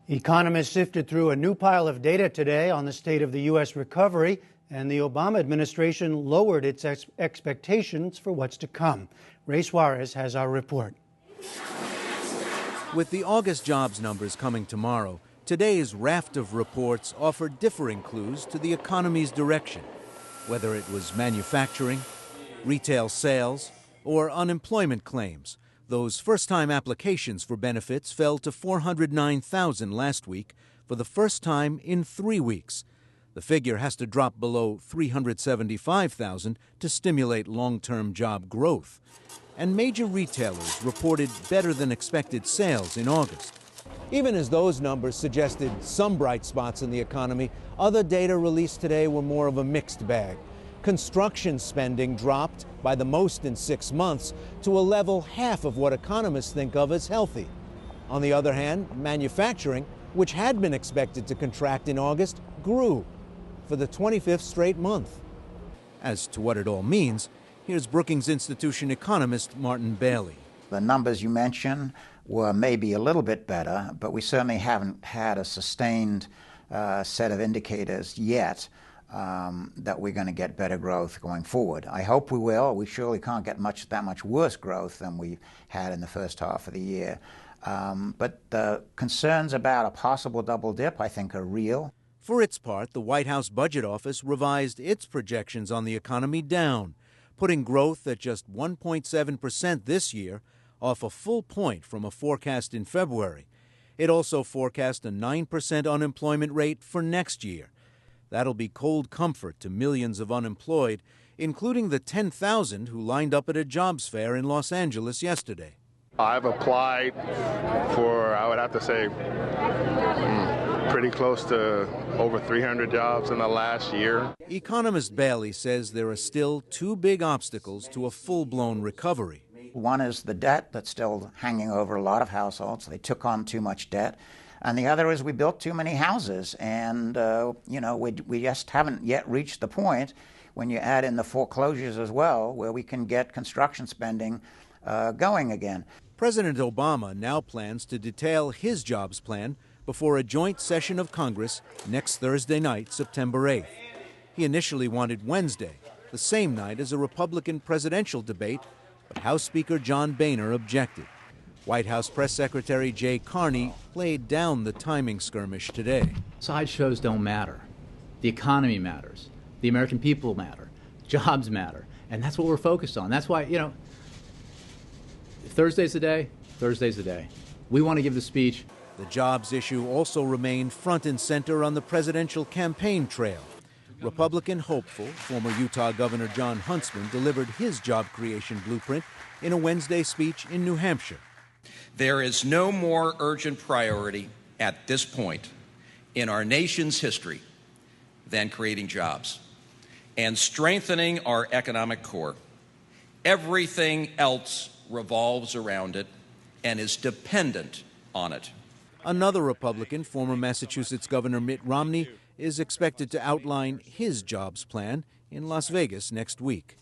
Economists sifted through a new pile of data today on the state of the U.S. recovery, and the Obama administration lowered its expectations for what's to come. Ray Suarez has our report. With the August jobs numbers coming tomorrow, today's raft of reports offered differing clues to the economy's direction, whether it was manufacturing, retail sales, or unemployment claims. Those first-time applications for benefits fell to 409,000 last week for the first time in 3 weeks. The figure has to drop below 375,000 to stimulate long-term job growth. And major retailers reported better-than-expected sales in August. Even as those numbers suggested some bright spots in the economy, other data released today were more of a mixed bag. Construction spending dropped by the most in 6 months to a level half of what economists think of as healthy. On the other hand, manufacturing, which had been expected to contract in August, grew for the 25th straight month. As to what it all means, here's Brookings Institution economist Martin Bailey. The numbers you mentioned were maybe a little bit better, but we certainly haven't had a sustained set of indicators yet that we're going to get better growth going forward. I hope we will. We surely can't get that much worse growth than we had in the first half of the year. But the concerns about a possible double dip, I think, are real. For its part, the White House Budget Office revised its projections on the economy down, putting growth at just 1.7% this year, off a full point from a forecast in February. It also forecast a 9% unemployment rate for next year. That'll be cold comfort to millions of unemployed, including the 10,000 who lined up at a jobs fair in Los Angeles yesterday. I've applied for, I would have to say, pretty close to over 300 jobs in the last year. Economist Bailey says there are still two big obstacles to a full-blown recovery. One is the debt that's still hanging over a lot of households. They took on too much debt. And the other is we built too many houses, and we just haven't yet reached the point, when you add in the foreclosures as well, where we can get construction spending going again. President Obama now plans to detail his jobs plan before a joint session of Congress next Thursday night, September 8th. He initially wanted Wednesday, the same night as a Republican presidential debate, but House Speaker John Boehner objected. White House Press Secretary Jay Carney played down the timing skirmish today. Sideshows don't matter. The economy matters. The American people matter. Jobs matter. And that's what we're focused on. That's why, Thursday's the day, Thursday's the day. We want to give the speech. The jobs issue also remained front and center on the presidential campaign trail. Republican hopeful, former Utah Governor Jon Huntsman delivered his job creation blueprint in a Wednesday speech in New Hampshire. There is no more urgent priority at this point in our nation's history than creating jobs and strengthening our economic core. Everything else revolves around it and is dependent on it. Another Republican, former Massachusetts Governor Mitt Romney, is expected to outline his jobs plan in Las Vegas next week.